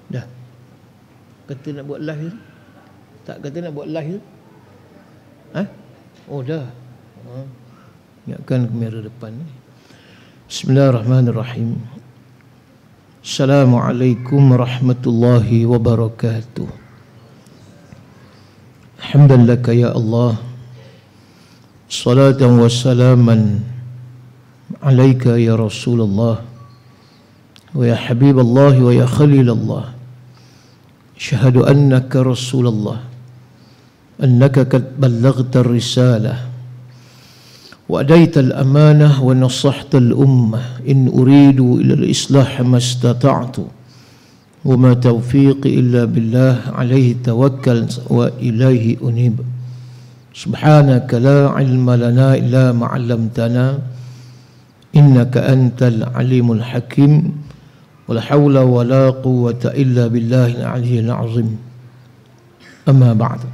Dah. Kata nak buat live tu? Tak kata nak buat live tu? Ha? Oh dah. Ingatkan kamera depan ni. Bismillahirrahmanirrahim. Assalamualaikum warahmatullahi wabarakatuh. Alhamdulillah ya Allah. Salatan wa salaman alaika ya Rasulullah wa ya Habiballah wa ya Khalilallah. Syahadu annaka Rasulullah, annaka qad ballaghta ar-risalah wa adaita al-amanah wa nasahta al-ummah. In uridu ila al-islah ma istata'tu wa ma tawfiqi illa billah, alayhi tawakkal wa ilayhi unib. Subhanaka la ilma lana illa ma 'allamtana innaka antal alimul hakim. Wala hawla wala quwwata illa billahil aliyyil azim. Amma ba'd.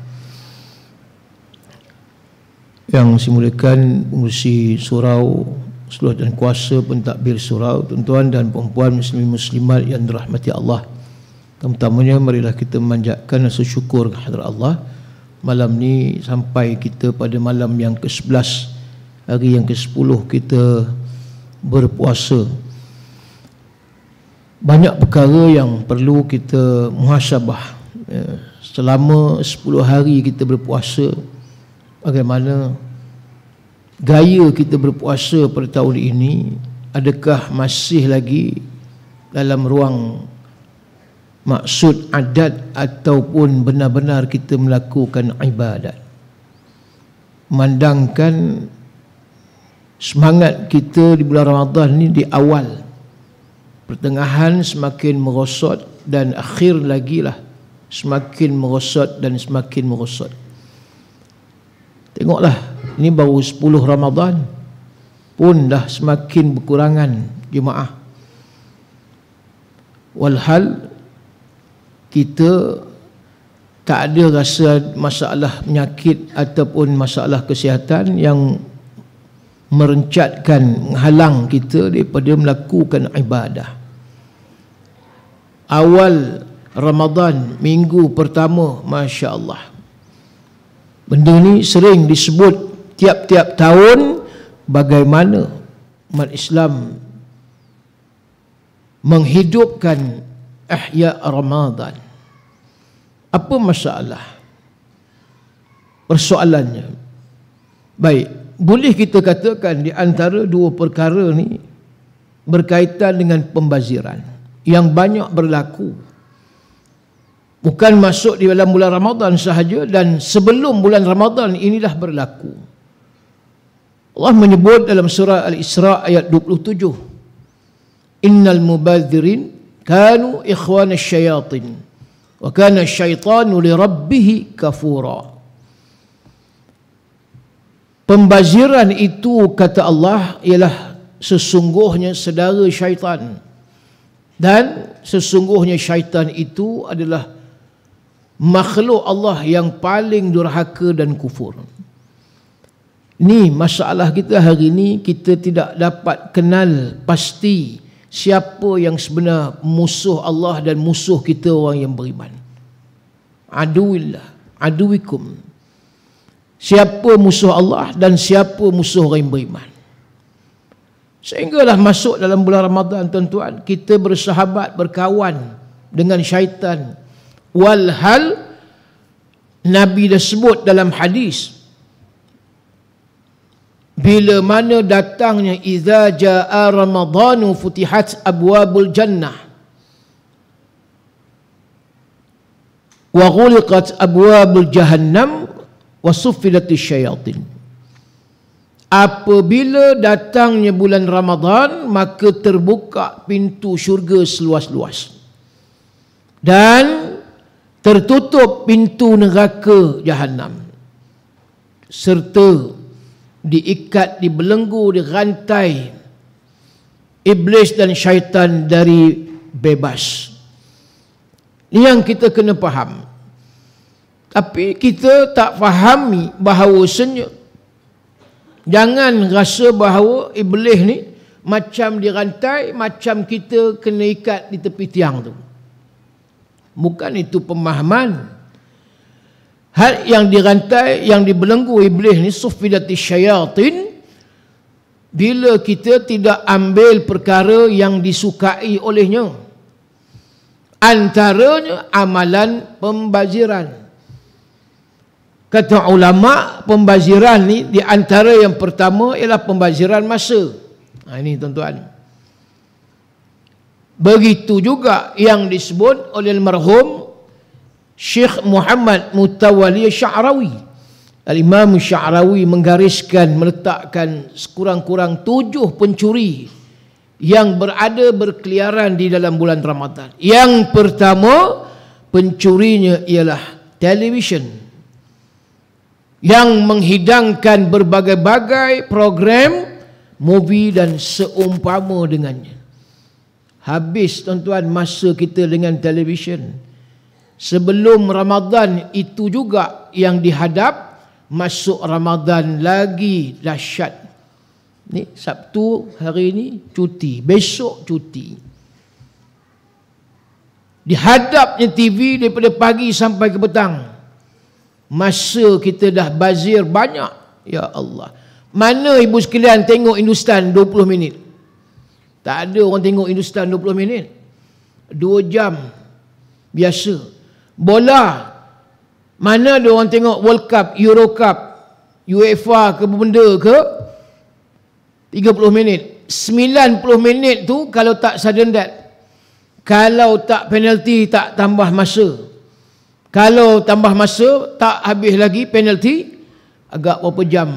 Yang dimuliakan pengurusi surau, seluruh dan kuasa pentadbir surau, tuan-tuan dan puan-puan muslimin muslimat yang dirahmati Allah. Pertamanya marilah kita memanjatkan rasa syukur kehadrat Allah. Malam ni sampai kita pada malam yang ke-11, hari yang ke-10 kita berpuasa. Banyak perkara yang perlu kita muhasabah. Selama 10 hari kita berpuasa, bagaimana gaya kita berpuasa pada tahun ini? Adakah masih lagi dalam ruang maksud adat ataupun benar-benar kita melakukan ibadat? Memandangkan semangat kita di bulan Ramadan ni di awal, pertengahan semakin merosot, dan akhir lagi lah semakin merosot dan semakin merosot. Tengoklah, ini baru 10 Ramadan pun dah semakin berkurangan jemaah. Walhal kita tak ada rasa masalah penyakit ataupun masalah kesihatan yang merencatkan, menghalang kita daripada melakukan ibadah. Awal Ramadan, minggu pertama, Masya Allah, benda ni sering disebut tiap-tiap tahun, bagaimana umat Islam menghidupkan Ihya Ramadan. Apa masalah? Persoalannya, baik, boleh kita katakan di antara dua perkara ni berkaitan dengan pembaziran yang banyak berlaku. Bukan masuk di dalam bulan Ramadan sahaja, dan sebelum bulan Ramadan inilah berlaku. Allah menyebut dalam surah Al-Isra ayat 27, Innal mubadzirin kanu ikhwana syayatin wa kana syaitanu li rabbih kafura. Pembaziran itu, kata Allah, ialah sesungguhnya saudara syaitan, dan sesungguhnya syaitan itu adalah makhluk Allah yang paling durhaka dan kufur. Ni masalah kita hari ini, kita tidak dapat kenal pasti siapa yang sebenar musuh Allah dan musuh kita orang yang beriman. Aduillah, aduikum. Siapa musuh Allah dan siapa musuh orang yang beriman. Sehinggalah masuk dalam bulan Ramadan, tuan-tuan, kita bersahabat, berkawan dengan syaitan. Walhal Nabi dah sebut dalam hadis, bila mana datangnya idza jaa ramadhanu futihat abwabul jannah wa ghuliqat abwabul jahannam wa suffilatis syayatin. Apabila datangnya bulan Ramadan, maka terbuka pintu syurga seluas-luas dan tertutup pintu neraka Jahannam, serta diikat, dibelenggu, dirantai iblis dan syaitan dari bebas. Ini yang kita kena faham. Tapi kita tak fahami bahawasanya, jangan rasa bahawa iblis ni macam dirantai, macam kita kena ikat di tepi tiang tu. Bukan itu pemahaman. Hal yang dirantai, yang dibelenggu iblis ni, sufidati syayatin, bila kita tidak ambil perkara yang disukai olehnya. Antaranya amalan pembaziran. Kata ulama, pembaziran ni di antara yang pertama ialah pembaziran masa. Ini tuan-tuan. Begitu juga yang disebut oleh almarhum Syekh Muhammad Mutawalli Sya'rawi. Al-Imam Sya'rawi menggariskan, meletakkan sekurang-kurang 7 pencuri yang berkeliaran di dalam bulan Ramadan. Yang pertama, pencurinya ialah televisyen yang menghidangkan berbagai-bagai program, movie dan seumpama dengannya. Habis tuan-tuan masa kita dengan televisyen. Sebelum Ramadan itu juga yang dihadap, masuk Ramadan lagi dahsyat. Ni Sabtu hari ni cuti, besok cuti. Dihadapnya TV daripada pagi sampai ke petang. Masa kita dah bazir banyak. Ya Allah. Mana ibu sekalian tengok Hindustan 20 minit? Tak ada orang tengok Hindustan 20 minit. 2 jam biasa. Bola, mana ada orang tengok World Cup, Euro Cup, UEFA ke benda ke 30 minit. 90 minit tu kalau tak sudden death. Kalau tak penalti tak tambah masa. Kalau tambah masa tak habis lagi penalti, agak berapa jam?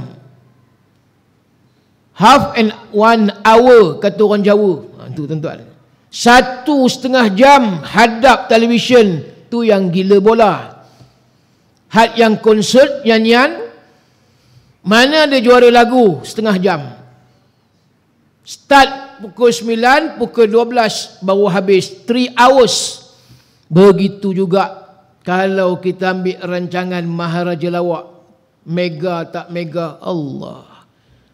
Half and 1 hour kata orang Jawa. Tu tuan-tuan. 1,5 jam hadap televisyen. Tu yang gila bola. Had yang konsert, nyanyian, mana ada juara lagu 1/2 jam. Start pukul 9, pukul 12 baru habis. 3 hours. Begitu juga kalau kita ambil rancangan Maharaja Lawak. Mega tak mega, Allah.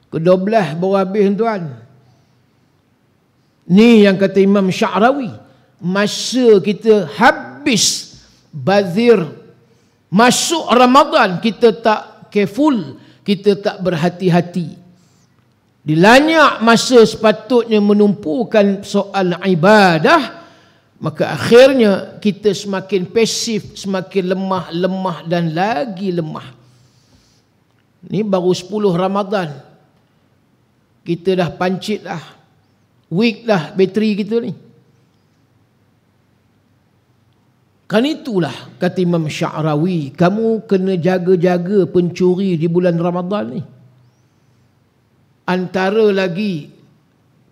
Ke 12 baru habis tuan. Ni yang kata Imam Sya'rawi. Masa kita habis bazir, masuk Ramadan kita tak careful, kita tak berhati-hati. Dilanyak masa sepatutnya menumpukan soal ibadah, maka akhirnya kita semakin pasif, semakin lemah dan lagi lemah. Ni baru 10 Ramadan. Kita dah pancit dah. Weak dah bateri kita ni. Kan itulah kata Imam Sya'rawi, kamu kena jaga-jaga pencuri di bulan Ramadan ni. Antara lagi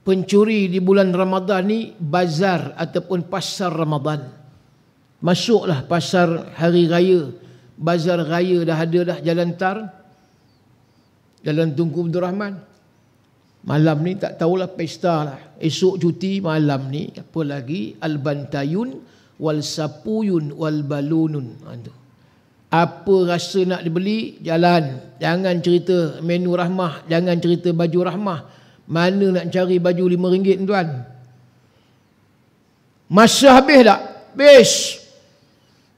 pencuri di bulan Ramadan ni, bazar ataupun pasar Ramadan. Masuklah pasar hari raya, bazar raya dah ada dah, Jalan Tar, Jalan Tunku Abdul Rahman. Malam ni tak tahulah, pesta lah. Esok cuti, malam ni apa lagi, Al-Bantayun wal sapuyun wal balunun. Apa rasa nak dibeli, jalan. Jangan cerita menu rahmah, jangan cerita baju rahmah. Mana nak cari baju RM5 tuan? Masa habis tak? Habis.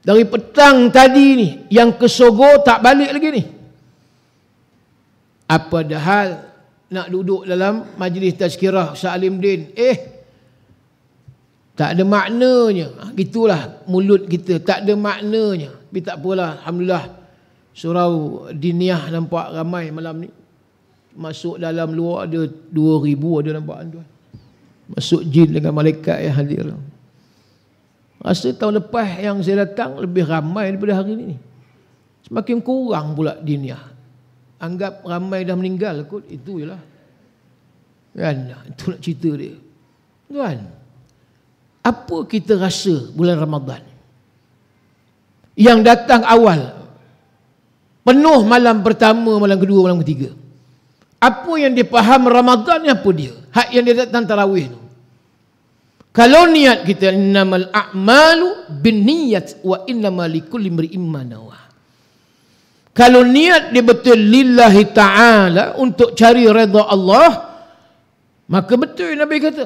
Dari petang tadi ni, yang ke Sogo tak balik lagi ni. Apa dah hal nak duduk dalam majlis tazkirah Salim Din. Tak ada maknanya. Gitulah mulut kita. Tak ada maknanya. Tapi tak apalah. Alhamdulillah. Surau Diniyah nampak ramai malam ni. Masuk dalam luar ada 2,000 ada nampak tuan. Masuk jin dengan malaikat yang hadir. Rasa tahun lepas yang saya datang lebih ramai daripada hari ni. Semakin kurang pula Diniyah. Anggap ramai dah meninggal kot. Itu je lah. Kan? Itu nak cerita dia. Tuan. Apa kita rasa bulan Ramadan? Yang datang awal. Penuh malam pertama, malam kedua, malam ketiga. Apa yang dia faham Ramadan ni apa dia? Hak yang dia datang tarawih tu. Kalau niat kita, innamal a'malu binniyat wa innamal likulli imri'in ma nawa. Kalau niat dia betul lillahi ta'ala, untuk cari redha Allah, maka betul Nabi kata,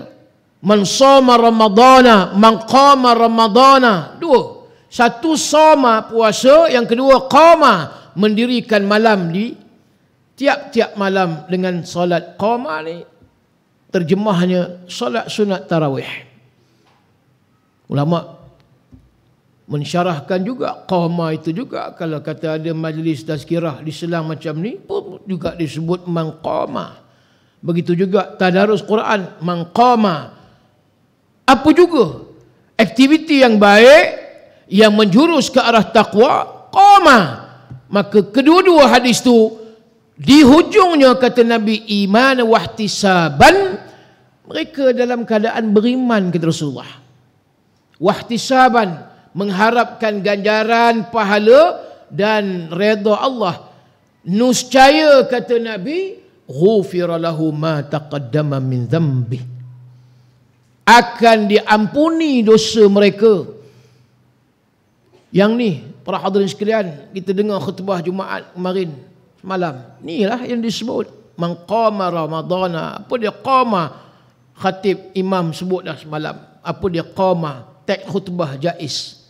man shoma ramadana, man qama ramadana. 2. Satu soma puasa, yang kedua qama mendirikan malam di tiap-tiap malam dengan solat. Qama ni terjemahnya solat sunat tarawih. Ulama mensyarahkan juga qama itu juga, kalau kata ada majlis tazkirah di selang macam ni pun juga disebut mangqama. Begitu juga tadarus Quran, mangqama. Apa juga aktiviti yang baik yang menjurus ke arah taqwa, qama. Maka kedua-dua hadis tu di hujungnya kata Nabi, iman wa ihtisaban, mereka dalam keadaan beriman, kata Rasulullah. Wa ihtisaban, mengharapkan ganjaran pahala dan redha Allah. Nuscaya kata Nabi, ghufira lahu ma taqaddama min dhanbi, akan diampuni dosa mereka. Yang ni para hadirin sekalian, kita dengar khutbah Jumaat kemarin semalam, inilah yang disebut man qama ramadana. Apa dia qama? Khatib imam sebut dah semalam. Apa dia qama? Teks khutbah jaiz.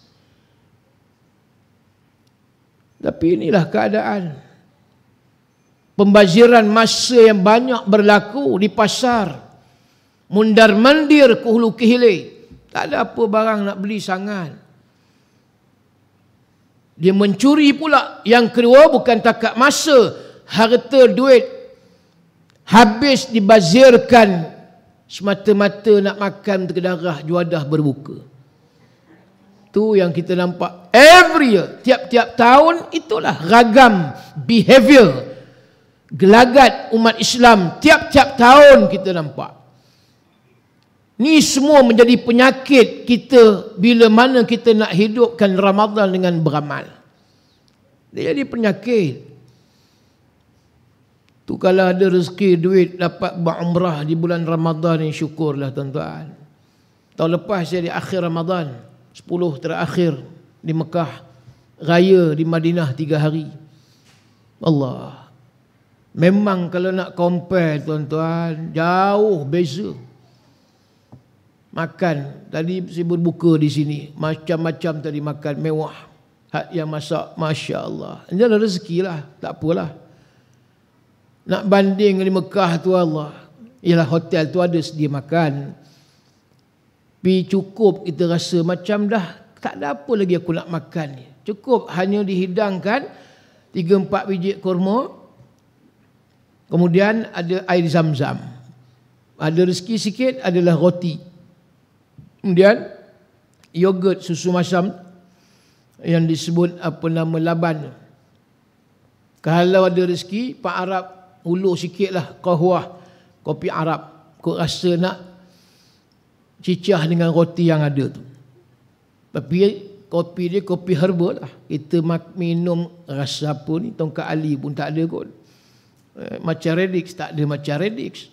Tapi inilah keadaan. Pembaziran masa yang banyak berlaku di pasar. Mundar-mandir ke hulu ke hilir. Tak ada apa barang nak beli sangat. Dia mencuri pula. Yang kedua, bukan takat masa, harta duit habis dibazirkan semata-mata nak makan terdarah juadah berbuka. Tu yang kita nampak every year, tiap-tiap tahun. Itulah ragam behavior gelagat umat Islam tiap-tiap tahun kita nampak. Ni semua menjadi penyakit kita bila mana kita nak hidupkan Ramadan dengan beramal. Dia jadi penyakit. Tu kalau ada rezeki duit dapat berumrah di bulan Ramadan ni, syukurlah tuan-tuan. Tahun lepas saya di akhir Ramadan, 10 terakhir di Mekah, raya di Madinah 3 hari. Allah. Memang kalau nak compare tuan-tuan, jauh beza. Makan, tadi saya berbuka di sini, macam-macam tadi makan, mewah. Hak yang masak, Masya Allah. Ini adalah rezeki lah, tak apalah. Nak banding di Mekah tu Allah, ialah hotel tu ada sedia makan. Tapi cukup kita rasa macam dah tak ada apa lagi aku nak makan. Cukup hanya dihidangkan 3-4 biji kurma, kemudian ada air zam-zam. Ada rezeki sikit adalah roti. Kemudian yogurt susu masam yang disebut apa nama laban. Kalau ada rezeki Pak Arab ulur sikitlah qahwah, kopi Arab. Kau rasa nak cicah dengan roti yang ada tu. Tapi kopi dia kopi herba lah. Kita minum rasa apa ni, tongkat ali pun tak ada kot. Macam Redix tak ada macam Redix.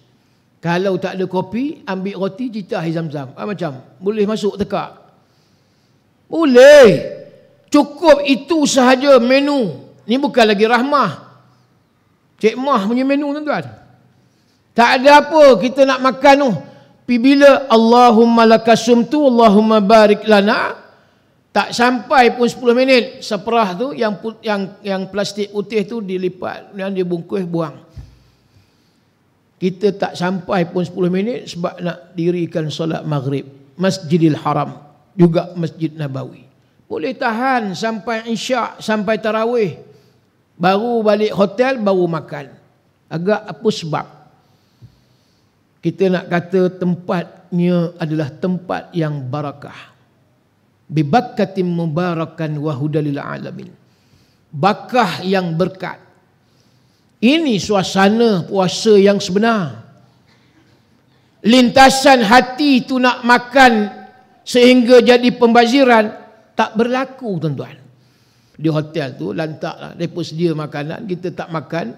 Kalau tak ada kopi, ambil roti, cicah air zam-zam. Macam boleh masuk tekak? Boleh. Cukup itu sahaja menu. Ni bukan lagi rahmah. Cik Mah punya menu tuan-tuan. Tak ada apa kita nak makan tu. Tapi bila Allahumma lakasumtu, Allahumma barik lana, tak sampai pun 10 minit, seperah tu yang plastik putih tu dilipat dan dia bungkus buang. Kita tak sampai pun 10 minit sebab nak dirikan solat maghrib. Masjidil Haram, juga Masjid Nabawi. Boleh tahan sampai isyak, sampai tarawih. Baru balik hotel, baru makan. Agak apa sebab? Kita nak kata tempatnya adalah tempat yang barakah. Bibakatim mubarakan wa hudalil alamin. Bakah yang berkat. Ini suasana puasa yang sebenar. Lintasan hati tu nak makan sehingga jadi pembaziran tak berlaku tuan-tuan. Di hotel tu lantaklah, mereka sedia makanan, kita tak makan,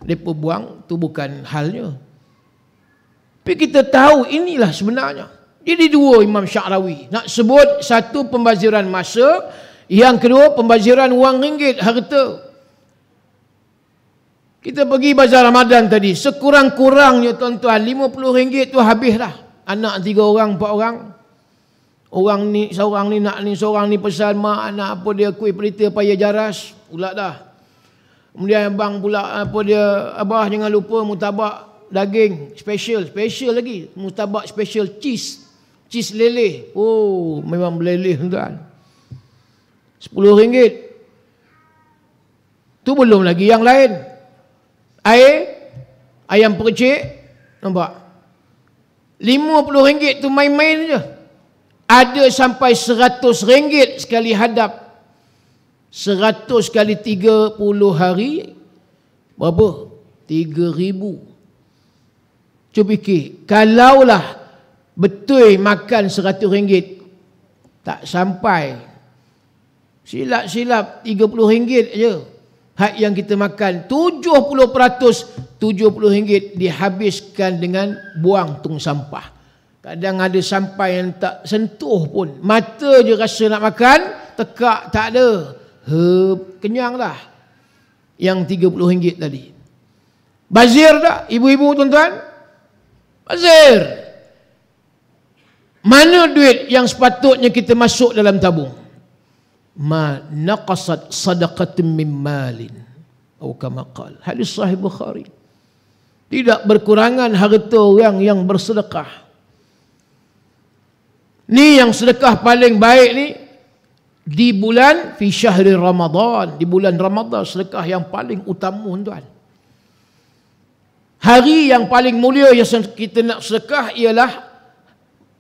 mereka buang, tu bukan halnya. Tapi kita tahu inilah sebenarnya. Jadi dua Imam Sya'rawi nak sebut, satu pembaziran masa, yang kedua pembaziran wang ringgit, harta. Kita pergi bazar Ramadan tadi, sekurang-kurangnya tuan-tuan, RM50 tu habislah. Anak 3 orang, 4 orang. Orang ni, seorang ni nak ni, seorang ni pesan mak nak apa dia kuih pelita payah jaras, pula dah. Kemudian abang pula apa dia, abah jangan lupa mutabak daging special lagi, mutabak special cheese leleh. Oh, memang meleleh tuan. RM10. Tu belum lagi yang lain. Air, ayam percik, nampak? RM50 tu main-main je. Ada sampai RM100 sekali hadap. 100 kali 30 hari, berapa? 3,000. Cuba fikir, kalaulah betul makan RM100, tak sampai. Silap-silap RM30 je. Hak yang kita makan 70%, RM70 dihabiskan dengan buang tong sampah. Kadang ada sampai yang tak sentuh pun. Mata je rasa nak makan, tekak tak ada. Kenyang dah. Yang RM30 tadi. Bazir tak ibu-ibu tuan-tuan? Bazir. Mana duit yang sepatutnya kita masuk dalam tabung? Ma naqasat sadaqatin min malin. Atau kama qala. Hadis sahih Bukhari. Tidak berkurangan harta orang yang bersedekah. Ni yang sedekah paling baik ni di bulan fi syahri Ramadan, di bulan Ramadan sedekah yang paling utama tuan. Hari yang paling mulia yang kita nak sedekah ialah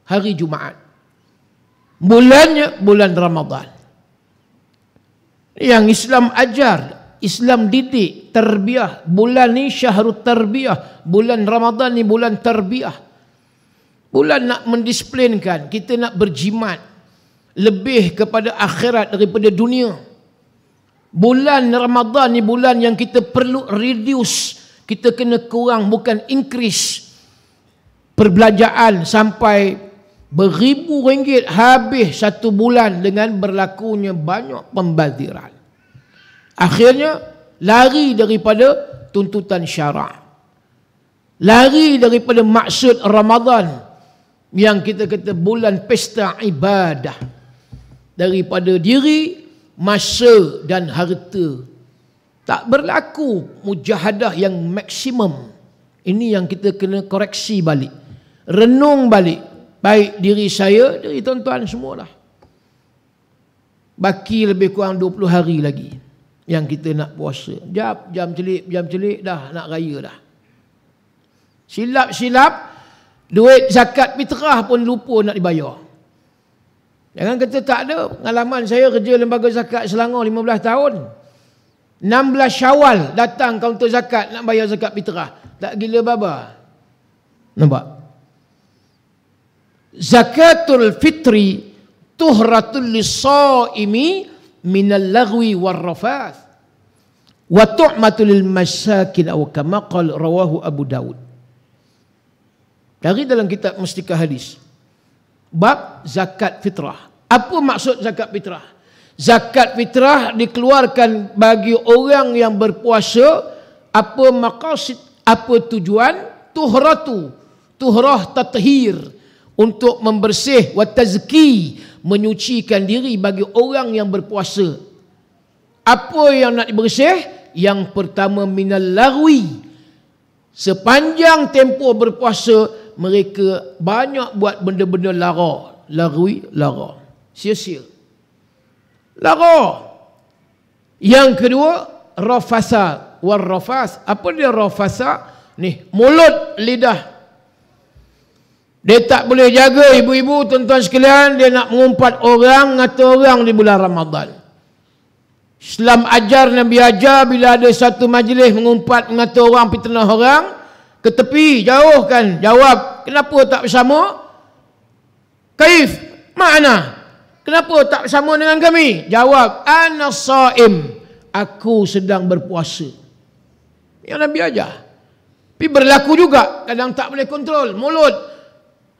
hari Jumaat. Bulannya bulan Ramadan. Yang Islam ajar, Islam didik, tarbiyah. Bulan ni syahrul tarbiyah, bulan Ramadan ni bulan tarbiyah. Bulan nak mendisiplinkan, kita nak berjimat lebih kepada akhirat daripada dunia. Bulan Ramadan ni bulan yang kita perlu reduce, kita kena kurang bukan increase. Perbelanjaan sampai beribu ringgit habis satu bulan dengan berlakunya banyak pembaziran. Akhirnya lari daripada tuntutan syarak. Lari daripada maksud Ramadan yang kita kata bulan pesta ibadah. Daripada diri, masa dan harta. Tak berlaku mujahadah yang maksimum. Ini yang kita kena koreksi balik. Renung balik. Baik diri saya, diri tuan-tuan semualah. Baki lebih kurang 20 hari lagi yang kita nak puasa. Jam celik dah nak raya dah. Silap-silap duit zakat fitrah pun lupa nak dibayar. Jangan kata tak ada. Pengalaman saya kerja lembaga zakat Selangor 15 tahun. 16 Syawal datang kaunter zakat nak bayar zakat fitrah. Tak gila baba. Nampak? Zakatul fitri tuhratul lis-shaimi minal lagwi war rafath wa tu'matul lil masakin aw kama qala rawahu Abu Daud. Dari dalam kitab Mustikah Hadis, bab zakat fitrah. Apa maksud zakat fitrah? Zakat fitrah dikeluarkan bagi orang yang berpuasa. Apa maqasid, apa tujuan? Tuhrah tathir, untuk membersih, wa tazki, menyucikan diri bagi orang yang berpuasa. Apa yang nak dibersih? Yang pertama minal lagwi. Sepanjang tempoh berpuasa mereka banyak buat benda-benda lara. Lagwi, lara. Sia-sia. Lara. Yang kedua, rafasa war rafas. Apa dia rafasa? Ni, mulut, lidah. Dia tak boleh jaga ibu-ibu, tuan-tuan sekalian, dia nak mengumpat orang, ngata orang di bulan Ramadan. Islam ajar, Nabi ajar, bila ada satu majlis mengumpat, ngata orang, fitnah orang, ke tepi, jauhkan. Jawab, kenapa tak bersama? Kaif? Makna? Kenapa tak bersama dengan kami? Jawab, ana saim, aku sedang berpuasa. Yang Nabi ajar. Tapi berlaku juga, kadang tak boleh kontrol mulut.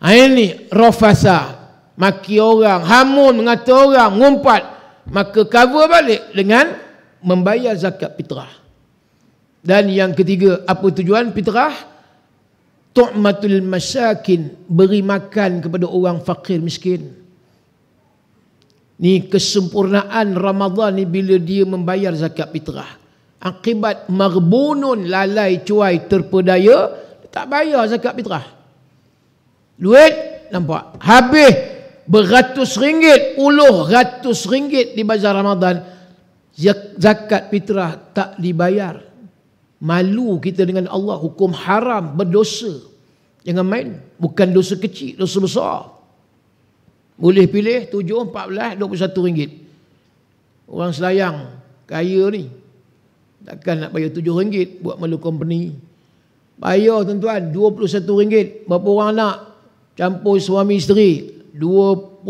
Ini rafasa, maki orang, hamun, mengata orang, mengumpat. Maka cover balik dengan membayar zakat fitrah. Dan yang ketiga, apa tujuan fitrah? Tu'matul masakin, beri makan kepada orang fakir miskin. Ni kesempurnaan Ramadan ni bila dia membayar zakat fitrah. Akibat maghbunun, lalai cuai terpedaya, tak bayar zakat fitrah. Duit nampak habis beratus ringgit, puluh ratus ringgit di bazar Ramadan, zakat fitrah tak dibayar. Malu kita dengan Allah, hukum haram, berdosa. Jangan main, bukan dosa kecil, dosa besar. Boleh pilih 7, 14, 21 ringgit. Orang Selayang kaya ni takkan nak bayar 7 ringgit buat malu company. Bayar tuan-tuan 21 ringgit. Berapa orang nak campur suami isteri, 21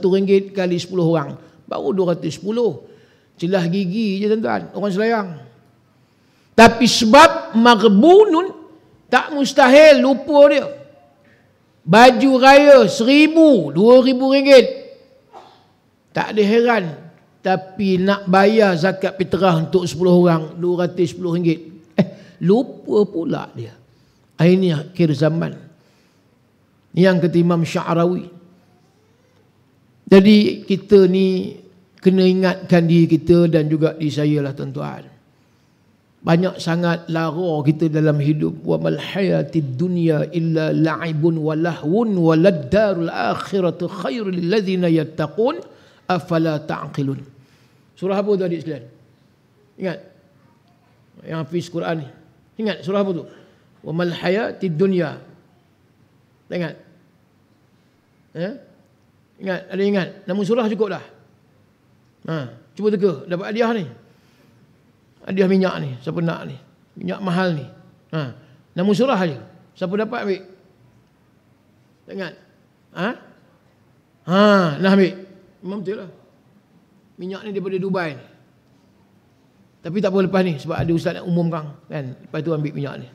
ringgit kali 10 orang, baru 210. Celah gigi je tuan-tuan orang Selayang. Tapi sebab maghbunun, tak mustahil lupa dia. Baju raya 1,000, 2,000 ringgit, tak ada heran. Tapi nak bayar zakat fitrah untuk 10 orang 210 ringgit, lupa pula dia. Ini akhir zaman. Yang kata Imam Sya'rawi. Jadi kita ni kena ingatkan diri kita dan juga diri saya lah tuan-tuan. Banyak sangat lara kita dalam hidup. Wa mal hayatid dunya illa la'ibun wa lahwun wa laddarul akhiratu khairul lil ladzina yattaqun afala ta'qilun. Surah apa tu adik sekalian? Ingat? Yang hafiz Quran ni. Ingat surah apa tu? Wa mal hayatid dunya. Tak ingat? Ingat? Ada ingat? Nama surah cukup dah. Cuba teka dapat hadiah ni. Hadiah minyak ni, siapa nak ni? Minyak mahal ni. Nama surah aja. Siapa dapat ambil? Tak ingat? Nak ambil. Memang betul lah. Minyak ni daripada Dubai ni. Tapi tak apa lepas ni, sebab ada ustaz nak umumkan kan. Lepas tu ambil minyak ni.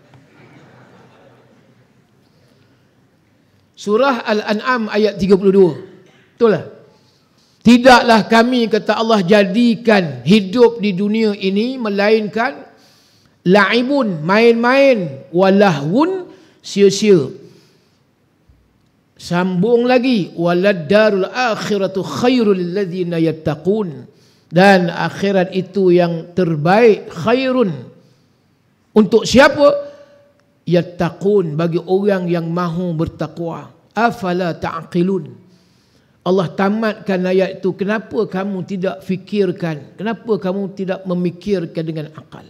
Surah Al-An'am ayat 32. Betul lah. Tidaklah kami, kata Allah, jadikan hidup di dunia ini melainkan la'ibun, main-main, walahwun, sia-sia. Sambung lagi, waladdarul akhiratu khairul lilladzina yattaqun, dan akhirat itu yang terbaik, khairun, untuk siapa? Yattaqun, bagi orang yang mahu bertakwa. Afala ta'qilun. Allah tamatkan ayat itu. Kenapa kamu tidak fikirkan? Kenapa kamu tidak memikirkan dengan akal?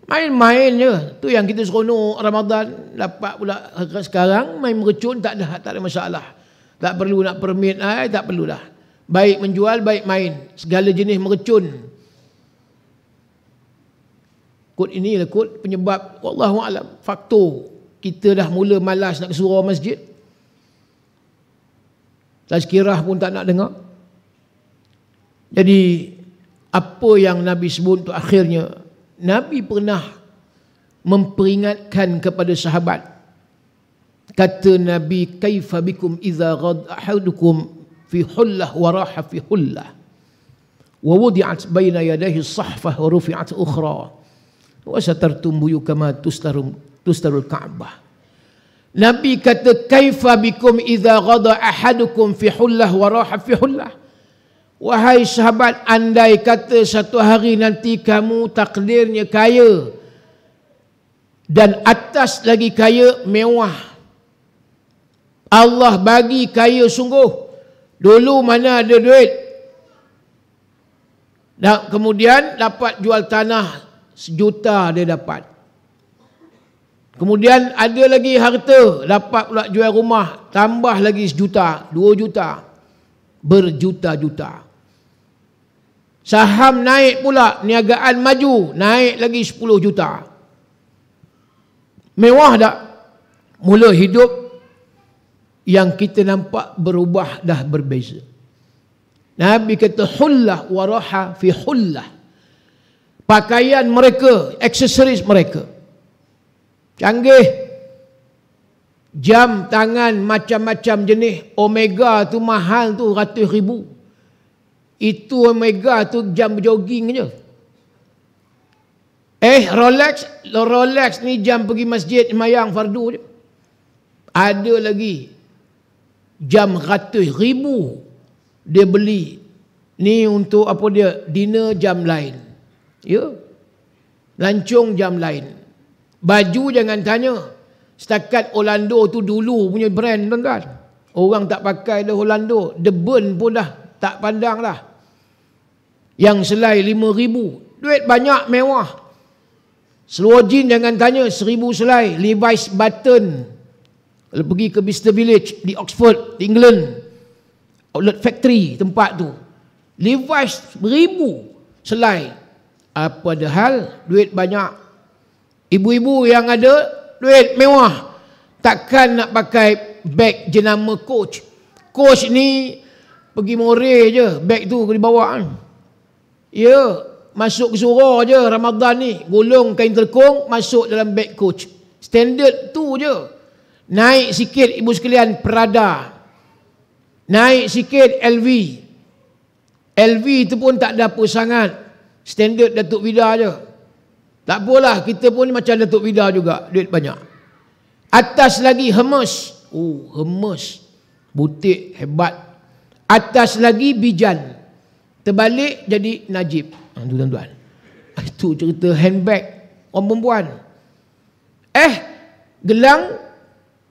Main-main je. Tu yang kita seronok Ramadan. Dapat pula sekarang main mercun, tak ada masalah. Tak perlu nak permit, tak perlu dah. Baik menjual, baik main. Segala jenis mercun. Kod inilah kod penyebab, wallahualam, faktor kita dah mula malas nak ke surau masjid. Tazkirah pun tak nak dengar. Jadi apa yang Nabi sebut untuk akhirnya, Nabi pernah memperingatkan kepada sahabat. Kata Nabi, kaifa bikum idza ghad ahadukum fi hullah wa raha fi hullah wa wudi'at baina yadayhi as-sahfah wa rufi'at ukhra wa satartum buyukama tustarul Ka'bah. Nabi kata, kaifa bikum idza ghada ahadukum fi hullah wa raha fi hullah. Wahai sahabat, andai kata satu hari nanti kamu takdirnya kaya dan atas lagi kaya, mewah. Allah bagi kaya sungguh. Dulu mana ada duit. Dan kemudian dapat jual tanah 1 juta dia dapat. Kemudian ada lagi harta, dapat pula jual rumah, tambah lagi 1 juta, 2 juta, berjuta-juta. Saham naik pula, niagaan maju, naik lagi 10 juta. Mewah tak? Mula hidup yang kita nampak berubah dah berbeza. Nabi kata hullah wa raha fi hullah. Pakaian mereka, aksesoris mereka canggih. Jam tangan macam-macam jenis. Omega tu mahal tu, ratus ribu. Itu Omega tu jam jogging je. Rolex ni jam pergi masjid semayang fardu je. Ada lagi jam ratus ribu. dia beli. Ni untuk apa dia? Dinner jam lain. Ya. Lancung jam lain. Baju jangan tanya. Setakat Orlando tu dulu punya brand, tuan-tuan. Orang tak pakai dah Orlando. The Burn pun dah tak pandang dah. Yang selai 5,000. Duit banyak, mewah. Seluar jean jangan tanya, 1,000 selai. Levi's Button. Kalau pergi ke Bicester Village di Oxford, di England. Outlet Factory, tempat tu. Levi's 1,000 selai. Apa dah hal? Duit banyak. Ibu-ibu yang ada duit mewah. Takkan nak pakai beg jenama Coach. Coach ni pergi More je. Beg tu dibawa kan. Ya, masuk ke surau je Ramadan ni. Gulung kain telkung, masuk dalam beg Coach. Standard tu je. Naik sikit ibu sekalian Prada. Naik sikit LV. LV tu pun tak ada apa sangat. Standard Datuk Vida je. Tak apalah, kita pun macam Datuk Vida juga. Duit banyak. Atas lagi Hermes. Oh, Hermes. Butik hebat. Atas lagi Bijan. Terbalik jadi Najib. Tu tuan-tuan. Itu cerita handbag orang perempuan. Gelang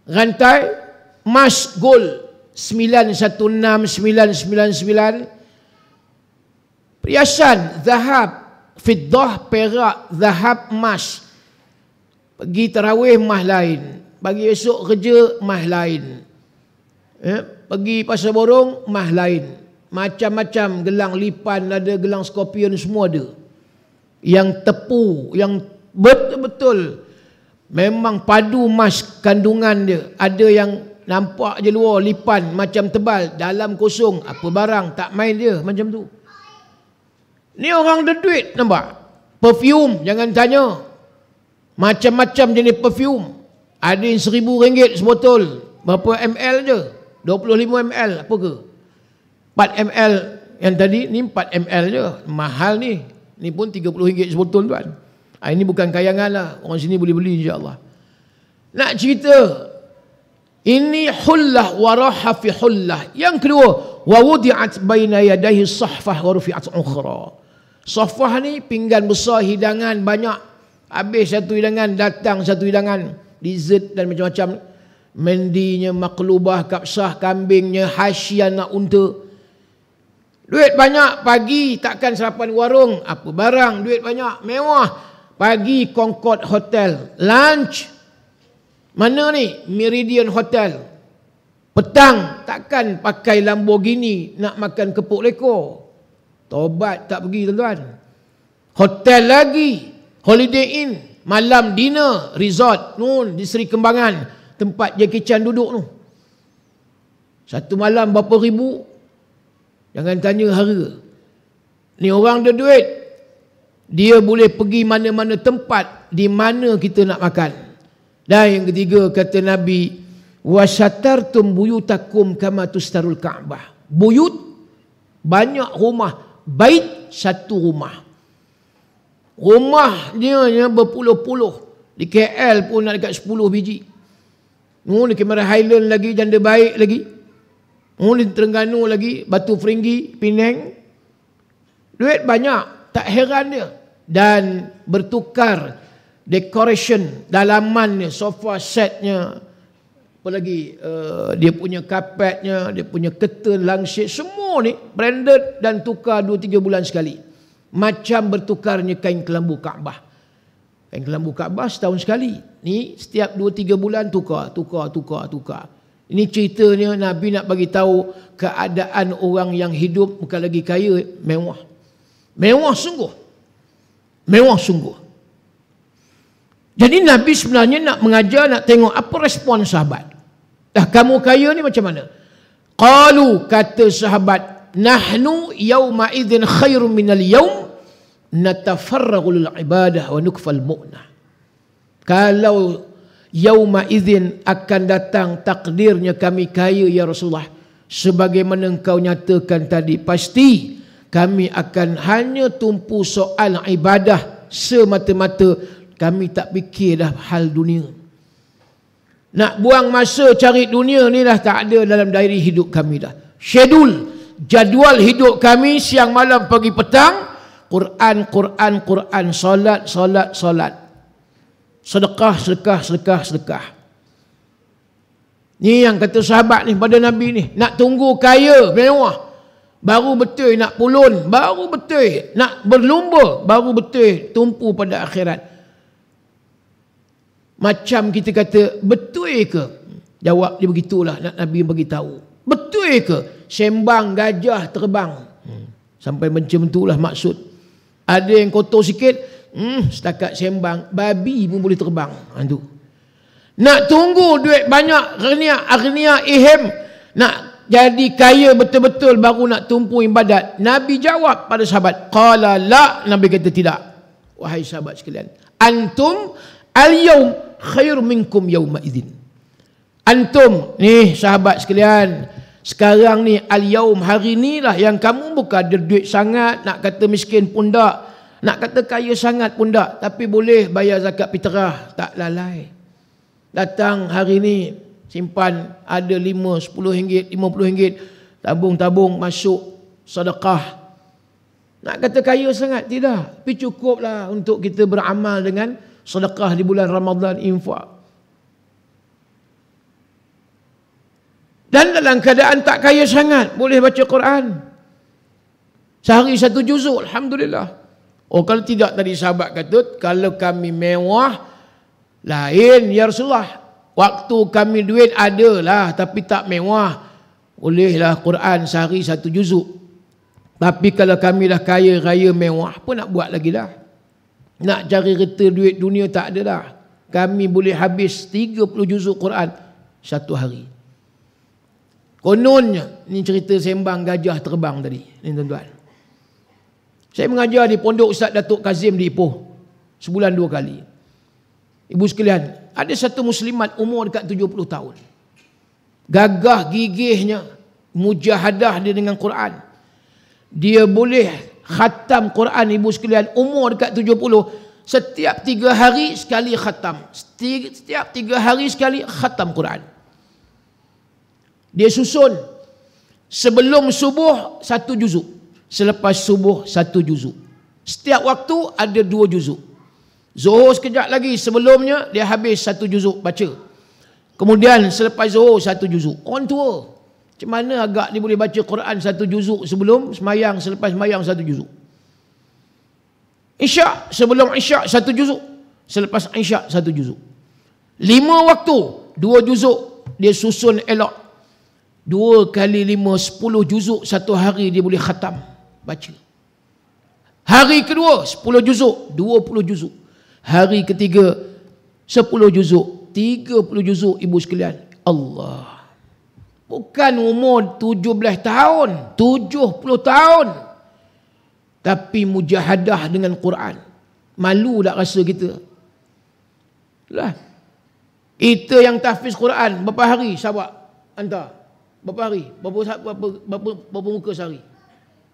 rantai emas gold 916999. Perhiasan zahab, fiddah, perak, zahab, emas. Pergi tarawih mah lain. Bagi esok kerja mah lain. Pergi pasar borong mah lain. Macam-macam gelang lipan ada, gelang skorpion semua ada. Yang tepu, yang betul-betul memang padu emas kandungan dia. Ada yang nampak je luar lipan macam tebal, dalam kosong. Apa barang tak main dia macam tu. Ni orang ada duit, nampak? Perfume, jangan tanya. Macam-macam jenis perfume. Ada yang RM1,000 sebotol. Berapa ml je? 25 ml, apa ke? 4 ml yang tadi, ni 4 ml je. Mahal ni. Ni pun RM30 sebotol, tuan. Ini bukan kayangan lah. Orang sini boleh beli insyaAllah. Nak cerita. Ini hullah waraha fi hullah. Yang kedua, wa wudi'at baina yadayhi sahfah wa rufi'at ukhra. Sahfah ni pinggan besar, hidangan banyak. Habis satu hidangan, datang satu hidangan. Dessert dan macam-macam. Mendinya, maklubah, kapsah, kambingnya, hasyiah nak unta. Duit banyak, pagi takkan sarapan warung. Apa barang, duit banyak, mewah. Pagi Concord Hotel. Lunch. Mana ni? Meridian Hotel. Petang takkan pakai Lamborghini nak makan kepuk lekor. Tobat tak pergi, tuan-tuan. Hotel lagi. Holiday Inn. Malam dinner. Resort. Nun di Seri Kembangan. Tempat Jackie Chan duduk tu. Satu malam berapa ribu? Jangan tanya harga. Ni orang ada duit. Dia boleh pergi mana-mana tempat. Di mana kita nak makan. Dan yang ketiga kata Nabi, wasatartum buyutakum kama tustarul Ka'bah. Buyut banyak rumah, bait satu rumah. Rumahnya berpuluh-puluh. Di KL pun nak dekat 10 biji. Di Kamera Highland lagi, Janda Baik lagi. Di Terengganu lagi, Batu Feringgi, Penang. Duit banyak, tak heran dia. Dan bertukar decoration, dalamannya, sofa setnya, apa lagi, dia punya kapetnya, dia punya curtain, langsir, semua ni branded dan tukar 2-3 bulan sekali. Macam bertukarnya kain kelambu Kaabah. Kain kelambu Kaabah setahun sekali. Ni setiap 2-3 bulan tukar. Ini ceritanya Nabi nak bagi tahu keadaan orang yang hidup bukan lagi kaya, mewah. Mewah sungguh. Mewah sungguh. Jadi Nabi sebenarnya nak mengajar, nak tengok apa respon sahabat. Dah kamu kaya ni macam mana? Qalu, kata sahabat, nahnu yawma idzin khairum minal yawm natafarragu lil ibadah wa nukfal mu'nah. Kalau yauma idzin akan datang takdirnya kami kaya ya Rasulullah, sebagaimana engkau nyatakan tadi, pasti kami akan hanya tumpu soal ibadah semata-mata. Kami tak fikir dah hal dunia. Nak buang masa cari dunia ni dah tak ada dalam diary hidup kami dah. Schedule jadual hidup kami siang malam pagi petang Quran, Quran, Quran, solat, solat, solat. Sedekah, sedekah, sedekah, sedekah. Ni yang kata sahabat ni pada Nabi ni, nak tunggu kaya, mewah, baru betul nak pulun, baru betul nak berlumba, baru betul tumpu pada akhirat. Macam kita kata, betul ke? Jawab dia begitulah, nak Nabi bagi tahu. Betul ke? Sembang gajah terbang. Sampai macam itulah maksud. Ada yang kotor sikit, setakat sembang, babi pun boleh terbang. Itu. Nak tunggu duit banyak, agniya ihim, nak jadi kaya betul-betul baru nak tumpu ibadat. Nabi jawab pada sahabat, qala la, Nabi kata tidak. Wahai sahabat sekalian, antum al-yawm khair minkum yawma idzin. Antum ni sahabat sekalian, sekarang ni al-yawm, hari ni lah yang kamu bukan ada duit sangat, nak kata miskin pun tak, nak kata kaya sangat pun tak, tapi boleh bayar zakat fitrah, tak lalai. Datang hari ni simpan ada 5, 10 ringgit, 50 ringgit, tabung-tabung masuk sedekah. Nak kata kaya sangat tidak, tapi cukuplah untuk kita beramal dengan sedekah di bulan Ramadan, infak. Dan dalam keadaan tak kaya sangat, boleh baca Quran. Sehari 1 juzuk, alhamdulillah. Oh, kalau tidak tadi sahabat kata, kalau kami mewah, lain ya Rasulullah. Waktu kami duit adalah, tapi tak mewah. Bolehlah Quran sehari 1 juzuk. Tapi kalau kami dah kaya raya mewah, apa nak buat lagi dah? Nak cari reta duit dunia tak ada dah. Kami boleh habis 30 juzuk Quran 1 hari. Kononnya, ni cerita sembang gajah terbang tadi. Ni tuan-tuan. Saya mengajar di Pondok Ustaz Datuk Kazim di Ipoh. Sebulan 2 kali. Ibu sekalian, ada satu muslimat umur dekat 70 tahun. Gagah gigihnya, mujahadah dia dengan Quran. Dia boleh khatam Quran, ibu sekalian, umur dekat 70. Setiap 3 hari sekali khatam. Setiap 3 hari sekali khatam Quran. Dia susun. Sebelum subuh 1 juzuk. Selepas subuh 1 juzuk. Setiap waktu ada 2 juzuk. Zuhur sekejap lagi sebelumnya dia habis 1 juzuk baca. Kemudian selepas zuhur 1 juzuk. Orang tua. Macam mana agak dia boleh baca Quran 1 juzuk sebelum semayang, selepas semayang 1 juzuk. Isyak, sebelum isyak 1 juzuk, selepas isyak 1 juzuk. 5 waktu 2 juzuk dia susun elok. 2 kali 5 10 juzuk 1 hari dia boleh khatam baca. Hari kedua 10 juzuk, 20 juzuk. Hari ketiga 10 juzuk, 30 juzuk ibu sekalian. Allah. Bukan umur 17 tahun, 70 tahun. Tapi mujahadah dengan Quran. Malu tak rasa kita? Lah. Kita yang tahfiz Quran berapa hari sahabat hantar? Berapa hari? Berapa muka sehari?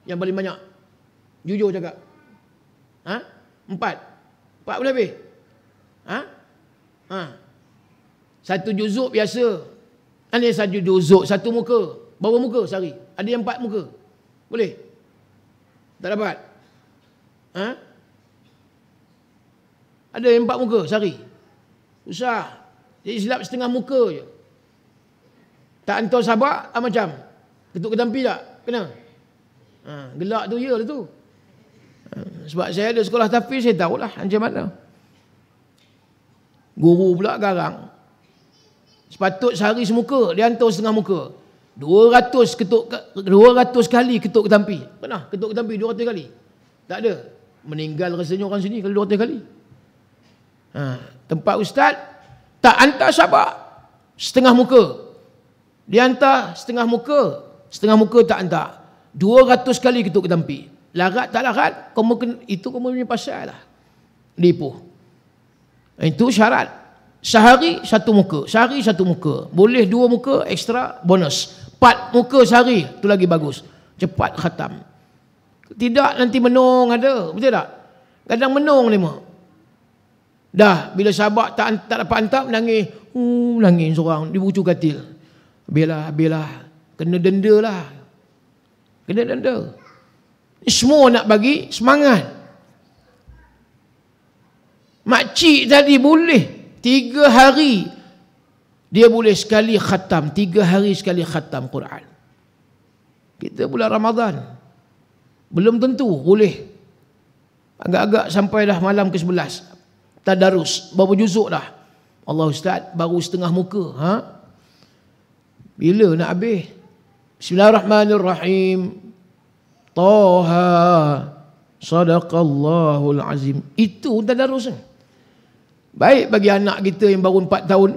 Yang paling banyak? Jujur cakap. 4 boleh habis? 1 juzuk biasa. Ada 1 juzuk 1 muka. Berapa muka sehari? Ada yang 4 muka. Boleh? Tak dapat? Ada yang 4 muka sehari. Susah. Jadi silap setengah muka je. Tak hantar sahabat, macam ketuk ketampi tak? Kena? Gelak tu ya tu. Sebab saya ada sekolah tahfiz, saya tahulah macam mana. Guru pula garang. Sepatut sehari semuka, dia hantar setengah muka. 200 kali ketuk ketampi. Pernah ketuk ketampi 200 kali? Tak ada. Meninggal rasanya orang sini kalau 200 kali. Tempat ustaz tak hantar sahabat setengah muka. Dia hantar setengah muka tak hantar. 200 kali ketuk ketampi. Larat tak larat, itu kamu punya pasal lah. Lipuh. Itu syarat. Sehari 1 muka. Sehari 1 muka. Boleh 2 muka ekstra bonus. 4 muka sehari, tu lagi bagus. Cepat khatam. Tidak nanti menung ada. Betul tak? Kadang menung ni mah. Dah, bila sahabat tak dapat hantar, nangis. Nangis seorang. Dia bucu katil. Biarlah. Kena denda lah. Kena denda. Semua nak bagi semangat. Makcik tadi boleh 3 hari dia boleh sekali khatam, 3 hari sekali khatam Quran. Kita bulan Ramadan belum tentu boleh. Agak-agak sampai dah malam ke-11 tadarus, berapa juzuk dah? Allah Ustaz, baru setengah muka. Bila nak habis? Bismillahirrahmanirrahim. Taha sadaqallahul azim. Itu tadarus. Baik bagi anak kita yang baru 4 tahun.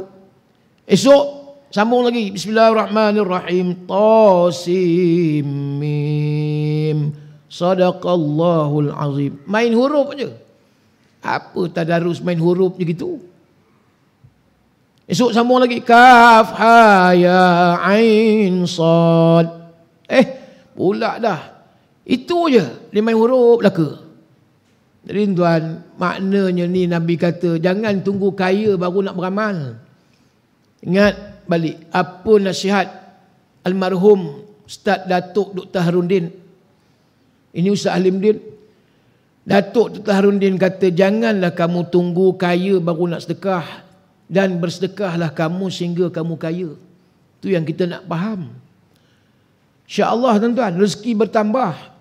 Esok sambung lagi. Bismillahirrahmanirrahim. Tasim mim. Sadaqallahul azim. Main huruf je. Apa tadarus main huruf je gitu? Esok sambung lagi. Kaf ha ya ain sad. Pula dah. Itu je. Dia main huruf belaka. Jadi tuan, maknanya ni Nabi kata, jangan tunggu kaya baru nak beramal. Ingat balik, apa nasihat almarhum Ustaz Datuk Dr. Harundin. Ini Ustaz Halimdin. Datuk Dr. Harundin kata, janganlah kamu tunggu kaya baru nak sedekah. Dan bersedekahlah kamu sehingga kamu kaya. Itu yang kita nak faham. InsyaAllah tuan-tuan, rezeki bertambah.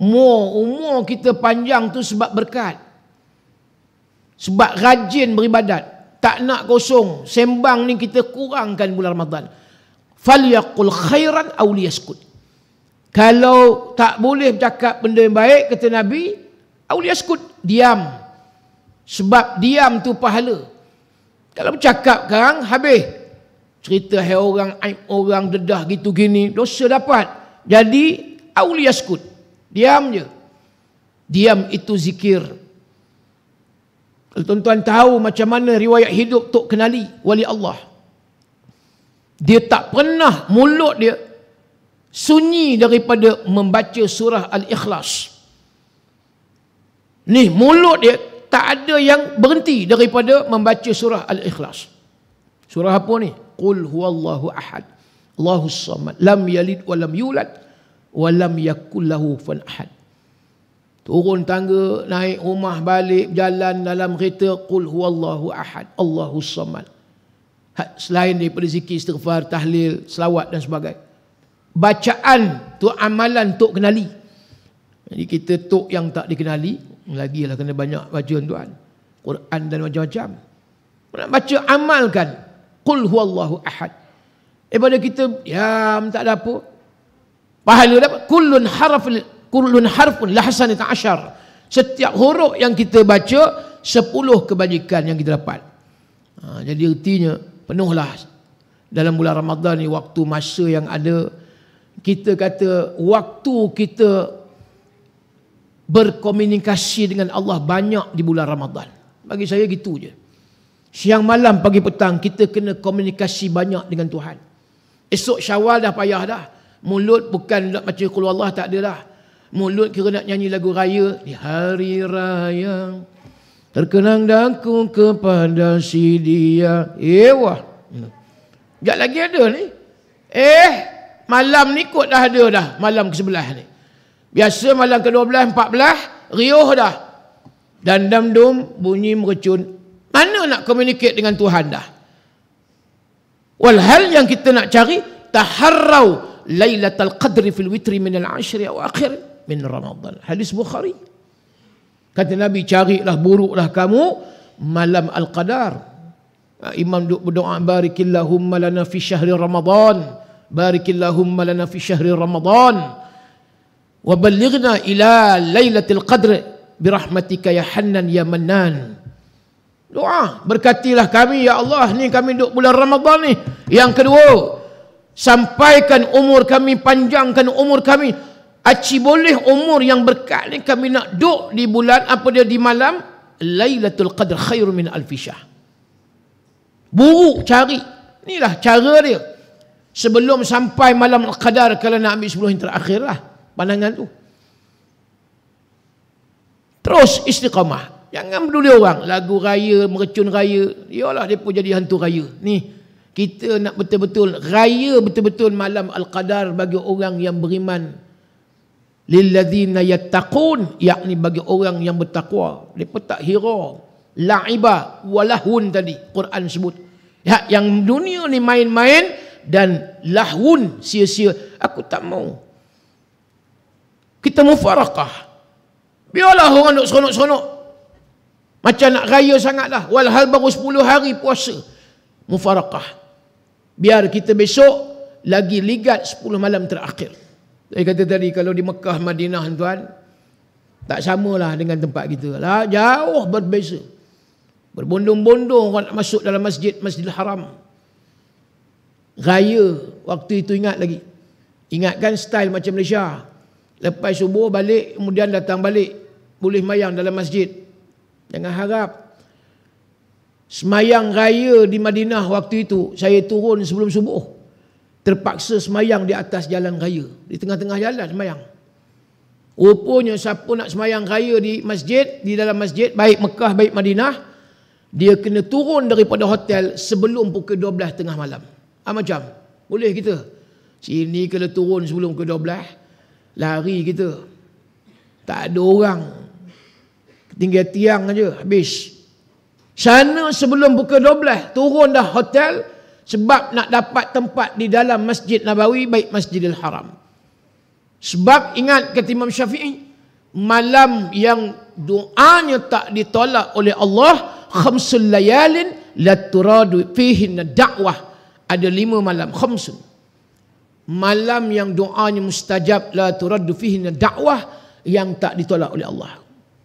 Umur kita panjang tu sebab berkat. Sebab rajin beribadat. Tak nak kosong. Sembang ni kita kurangkan bulan Ramadan. Falyaqul khairan aw liyaskut. Kalau tak boleh bercakap benda yang baik, kata Nabi, aw liyaskut, diam. Sebab diam tu pahala. Kalau bercakap sekarang, habis. Cerita orang, aib orang, dedah gitu gini, dosa dapat. Jadi, aw liyaskut. Diam je. Diam itu zikir. Kalau tuan-tuan tahu macam mana riwayat hidup Tok Kenali, wali Allah. Dia tak pernah mulut dia sunyi daripada membaca surah Al-Ikhlas. Ni mulut dia tak ada yang berhenti daripada membaca surah Al-Ikhlas. Surah apa ni? Qul huwallahu ahad. Allahus samad. Lam yalid wa lam yulad. Walam yakul lahu kufuwan ahad. Turun tangga, naik rumah, balik, jalan dalam kereta, qul huwallahu ahad, Allahus samad. Selain daripada zikir, istighfar, tahlil, selawat dan sebagainya. Bacaan tu amalan Tok Kenali. Jadi kita tok yang tak dikenali, lagilah kena banyak baca tuan. Quran dan macam-macam. Nak baca, amalkan. Qul huwallahu ahad. Daripada kita diam tak ada apa, pahala dapat. Kullun harfun lahasanat asyar. Setiap huruf yang kita baca 10 kebajikan yang kita dapat. Jadi artinya penuhlah dalam bulan Ramadan ni waktu masa yang ada. Kita kata waktu kita berkomunikasi dengan Allah banyak di bulan Ramadan. Bagi saya gitu je. Siang malam pagi petang kita kena komunikasi banyak dengan Tuhan. Esok Syawal dah payah dah. Mulut bukan nak baca qul Allah, tak ada dah. Mulut kira nak nyanyi lagu raya. Di hari raya terkenang daku kepada si dia. Wah. Sekejap lagi ada ni. Malam ni kot dah ada dah. Malam ke-11 ni. Biasa malam ke-12, 14, riuh dah. Dan dam-dum bunyi merecun. Mana nak communicate dengan Tuhan dah? Walhal yang kita nak cari, taharrau Lailatul Qadri fil witri min al-ashri aw akhir min Ramadan. Hadis Bukhari. Kata Nabi, carilah, buruklah kamu malam Al-Qadar. Imam berdoa, barikillahumma lana fi syahri Ramadan. Barikillahumma lana fi syahri Ramadan. Wa ballighna ila Lailatul Qadr birahmatika ya Hannan ya Mannan. Doa, berkatilah kami ya Allah, ni kami duduk bulan Ramadan ni. Yang kedua, sampaikan umur kami, panjangkan umur kami. Aci boleh umur yang berkat ni kami nak duduk di bulan apa dia, di malam Lailatul Qadr khairu min alfi syahr. Buruk cari. Inilah cara dia. Sebelum sampai malam Al-Qadar, kalau nak ambil 10 yang terakhir lah pandangan tu. Terus istiqamah. Jangan peduli orang. Lagu raya, merecun raya. Yalah, dia pun jadi hantu raya. Ni, kita nak betul-betul raya betul-betul malam Al-Qadar bagi orang yang beriman lilladzina yattaqun, yakni bagi orang yang bertakwa. Mereka tak hira la'iba walahun tadi Quran sebut. Ya, yang dunia ni main-main dan lahun, sia-sia. Aku tak mau. Kita mufarakah. Biarlah orang duk seronok-seronok. Macam nak raya sangatlah. Walhal baru 10 hari puasa. Mufarakah. Biar kita besok lagi ligat 10 malam terakhir. Saya kata tadi, kalau di Mekah, Madinah tuan, tak samalah dengan tempat kita lah. Jauh berbeza. Berbondong-bondong orang nak masuk dalam Masjidil Haram. Raya waktu itu ingat lagi. Ingatkan style macam Malaysia. Lepas subuh balik, kemudian datang balik. Boleh mayang dalam masjid. Jangan harap. Semayang raya di Madinah waktu itu, saya turun sebelum subuh. Terpaksa semayang di atas jalan raya. Di tengah-tengah jalan semayang. Rupanya siapa nak semayang raya di masjid, di dalam masjid, baik Mekah, baik Madinah, dia kena turun daripada hotel sebelum pukul 12 tengah malam. Macam, boleh kita? Sini kalau turun sebelum pukul 12, lari kita. Tak ada orang. Tinggal tiang aja, habis. Sana sebelum pukul 12, turun dah hotel, sebab nak dapat tempat di dalam Masjid Nabawi, baik Masjidil Haram. Sebab ingat kata Imam Syafi'i, malam yang doanya tak ditolak oleh Allah, khamsul layalin la turadu fihinna da'wah. Ada 5 malam, khamsun. Malam yang doanya mustajab, la turadu fihinna da'wah, yang tak ditolak oleh Allah.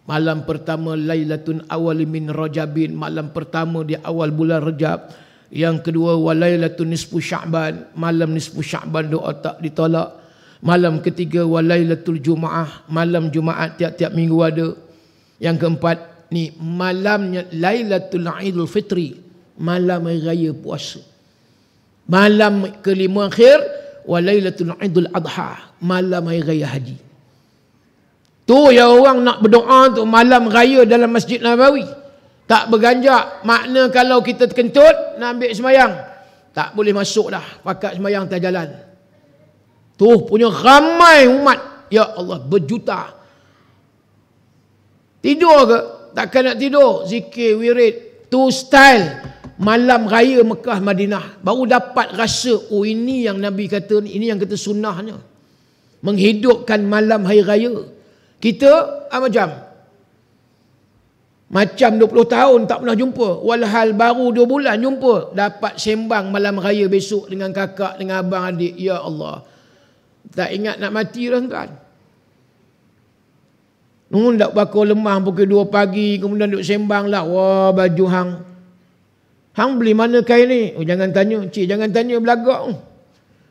Malam pertama Lailatun awal min Rajabin, malam pertama di awal bulan Rajab. Yang kedua walailatun nisfu Sya'ban, malam nisfu Sya'ban doa tak ditolak. Malam ketiga walailatul Jumaah, malam Jumaat tiap-tiap minggu ada. Yang keempat ni malamnya Lailatul Idul Fitri, malam hari raya puasa. Malam kelima akhir walailatul Idul Adha, malam hari raya haji. Tu yang orang nak berdoa untuk malam raya dalam Masjid Nabawi. Tak berganjak. Makna kalau kita terkentut nak ambil semayang, tak boleh masuk dah. Pakat semayang tak jalan. Tu punya ramai umat. Ya Allah, berjuta. Tidur ke? Takkan nak tidur. Zikir, wirid. Tu style malam raya Mekah, Madinah. Baru dapat rasa, oh ini yang Nabi kata, ini yang kata sunnahnya. Menghidupkan malam hari raya. Kita macam 20 tahun tak pernah jumpa. Walhal baru 2 bulan jumpa. Dapat sembang malam raya besok dengan kakak, dengan abang adik. Ya Allah. Tak ingat nak mati dah tuan. Nun tak bakal lemah pukul 2 pagi. Kemudian duk sembang lah. Wah, baju hang. Hang beli mana kain ni? Oh, jangan tanya. Cik, jangan tanya belagak.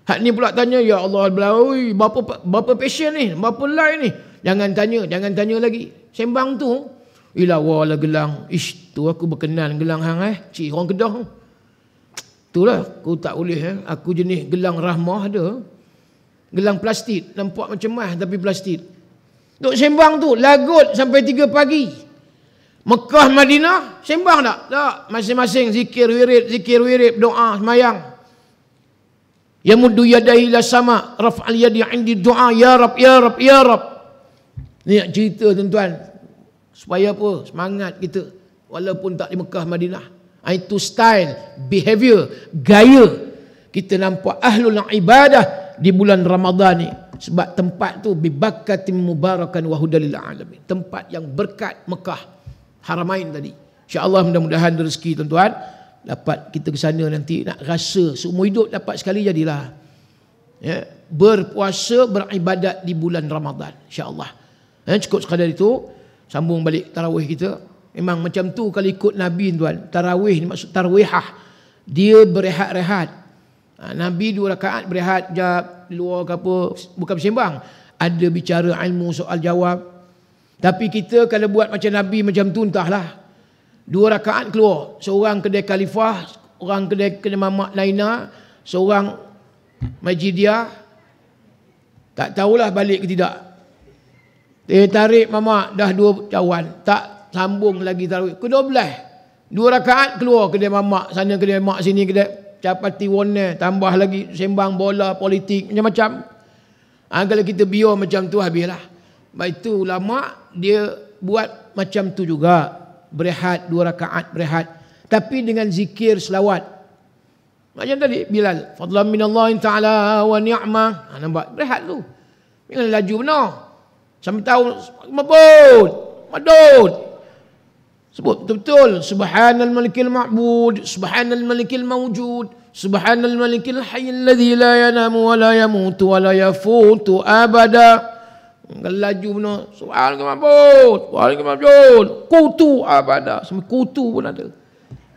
Hak ni pula tanya. Ya Allah, oi, berapa passion ni? Berapa line ni? Jangan tanya lagi. Sembang tu. Ila wala gelang. Tu aku berkenan gelang hang Cik orang Kedah. Itulah aku tak boleh Aku jenis gelang rahmah ada. Gelang plastik, nampak macam mah tapi plastik. Duk sembang tu lagut sampai 3 pagi. Mekah Madinah sembang tak? Tak, masing-masing zikir wirid, doa semayang. Yamuddu yadayhi ila sama, raf'al yadi 'indi du'a, ya rab ya rab ya rab. Ni nak cerita tuan-tuan. Supaya apa? Semangat kita. Walaupun tak di Mekah, Madinah. Itu style, behavior, gaya. Kita nampak ahlul ibadah di bulan Ramadan ni. Sebab tempat tu bibakatim mubarakan wa hudalil alamin. Tempat yang berkat Mekah. Haramain tadi. InsyaAllah mudah-mudahan rezeki tuan-tuan. Dapat kita ke sana nanti. Nak rasa seumur hidup dapat sekali jadilah. Ya, berpuasa, beribadat di bulan Ramadan. InsyaAllah. Cukup sekadar itu. Sambung balik tarawih kita. Memang macam tu kalau ikut Nabi tuan. Tarawih ni maksud tarwihah. Dia berehat-rehat. Nabi 2 rakaat berehat jap di luar ke apa. Bukan bersembang. Ada bicara ilmu soal jawab. Tapi kita kalau buat macam Nabi macam tu entahlah. 2 rakaat keluar. Seorang kedai khalifah. Orang kedai mamak Naina. Seorang Majidiah. Tak tahulah balik ke tidak. Tarik mamak dah 2 cawan. Tak sambung lagi tarawih. Ke-12. 2 rakaat keluar kedai mamak. Sana kedai mamak, sini kedai capati warna. Tambah lagi sembang bola, politik, macam-macam. Kalau kita biar macam tu habislah. Baik itu ulama dia buat macam tu juga, berehat 2 rakaat berehat, tapi dengan zikir selawat. Macam tadi Bilal, fadlan minallahi ta'ala wa ni'mah. Nampak berehat tu. Jangan laju benar. Sampai tahu madud. Sebut betul-betul subhanal malikil ma'bud, subhanal malikil mawjud, subhanal malikil hayyil ladzi la yanamu wa la yamutu wa la yafutu abada. Kalau laju benar, subhanal ma'bud, subhanal mawjud, kutu abada. Sampai kutu pun ada.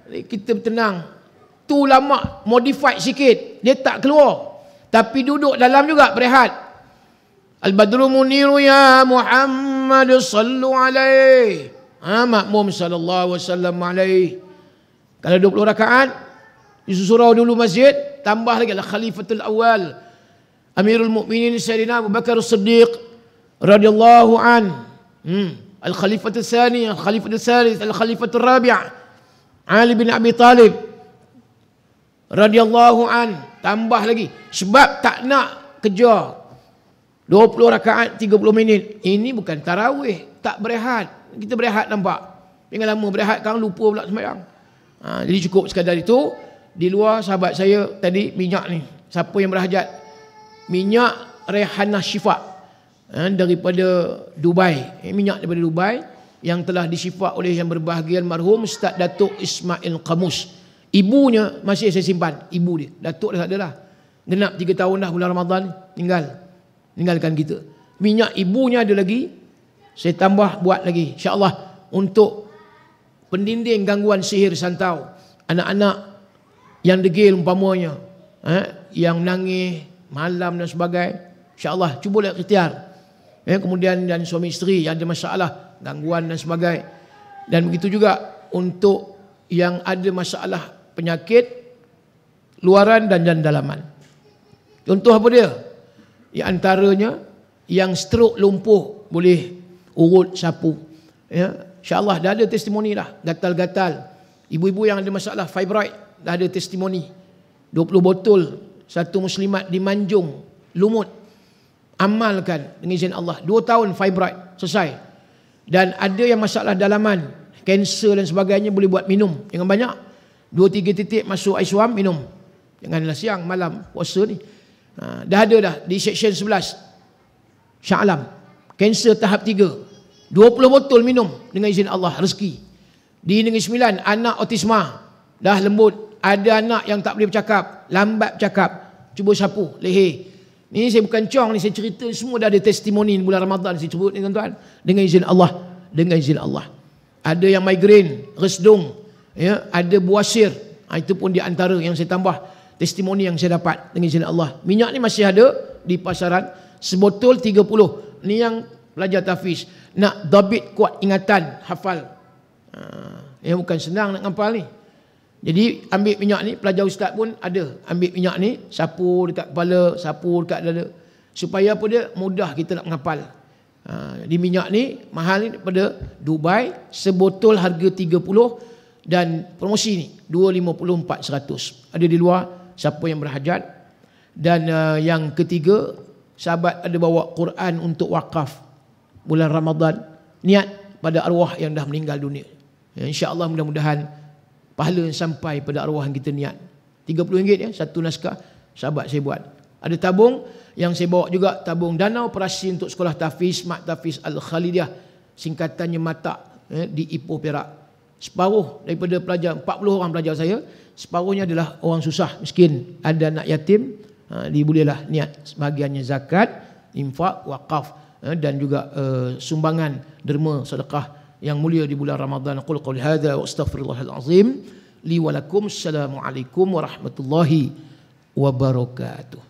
Jadi kita tenang. Tu ulama modify sikit, dia tak keluar, tapi duduk dalam juga berehat. Al-badru muniru ya Muhammad sallu alaihi. Makmum sallallahu wasallam alaihi. Kalau 20 rakaat disurau dulu masjid, tambah lagi al-khalifatul awal Amirul Mukminin Sayyidina Abu Bakar As-Siddiq radhiyallahu an. Al-khalifatul tsani, al-khalifatul tsalits, al-khalifatul rabi' Ali bin Abi Talib radhiyallahu an. Tambah lagi sebab tak nak kejar 20 rakaat 30 minit. Ini bukan tarawih, tak berehat. Kita berehat nampak. Jangan lama berehat kan lupa pula sembahyang. Jadi cukup sekadar itu. Di luar sahabat saya tadi minyak ni. Siapa yang berhajat? Minyak Rehanah Syifa daripada Dubai. Minyak daripada Dubai yang telah disyifa oleh yang berbahagia almarhum Ustaz Datuk Ismail Qamus. Ibunya masih saya simpan. Ibu dia. Datuk dah tak ada dah. Genap 3 tahun dah bulan Ramadan tinggalkan kita. Minyak ibunya ada lagi. Saya tambah buat lagi insya-Allah untuk pendinding gangguan sihir santau, anak-anak yang degil umpamanya, yang menangis malam dan sebagainya. Insya-Allah cubalah ikhtiar. Kemudian dan suami isteri yang ada masalah gangguan dan sebagainya. Dan begitu juga untuk yang ada masalah penyakit luaran dan dalaman. Contoh apa dia? Di antaranya yang stroke lumpuh boleh urut sapu. InsyaAllah dah ada testimoni dah. Gatal-gatal. Ibu-ibu yang ada masalah fibroid dah ada testimoni. 20 botol satu muslimat di Manjung, Lumut. Amalkan dengan izin Allah. 2 tahun fibroid selesai. Dan ada yang masalah dalaman, kanser dan sebagainya boleh buat minum. Jangan banyak. 2-3 titik masuk air suam minum. Janganlah siang malam puasa ni. Dah ada dah di section 11 Shah Alam. Kanser tahap 3. 20 botol minum dengan izin Allah, rezeki. Di Negeri Sembilan, anak autisma. Dah lembut. Ada anak yang tak boleh bercakap, lambat bercakap. Cuba sapu leher. Ni saya bukan cong ni, saya cerita semua dah ada testimoni bulan Ramadan saya sebut ni tuan-tuan. Dengan izin Allah, dengan izin Allah. Ada yang migrain, resdung, ada buasir. Itu pun di antara yang saya tambah testimoni yang saya dapat dengan izin Allah. Minyak ni masih ada di pasaran, sebotol 30. Ni yang belajar tahfiz, nak dabit kuat ingatan, hafal. Yang bukan senang nak hafal ni. Jadi ambil minyak ni, pelajar ustaz pun ada. Ambil minyak ni, sapu dekat kepala, sapu dekat dada. Supaya apa dia? Mudah kita nak menghafal. Di minyak ni, mahal ni daripada Dubai, sebotol harga 30 dan promosi ni 250 400. Ada di luar, siapa yang berhajat. Dan yang ketiga, sahabat ada bawa Quran untuk wakaf bulan Ramadan, niat pada arwah yang dah meninggal dunia. InsyaAllah mudah-mudahan pahala yang sampai pada arwah yang kita niat. RM30 satu naskah sahabat saya buat. Ada tabung yang saya bawa juga, tabung dana operasi untuk sekolah tahfiz Mak Tahfiz Al-Khalidiyah, singkatannya MATAK, di Ipoh Perak. Separuh daripada pelajar, 40 orang pelajar saya, separuhnya adalah orang susah, miskin, ada anak yatim. Dibolehlah niat sebahagiannya zakat, infak, wakaf, dan juga sumbangan derma sedekah yang mulia di bulan Ramadan. Aqul qouli hadza wa astaghfirullahal azim li wa lakum. Assalamualaikum warahmatullahi wabarakatuh.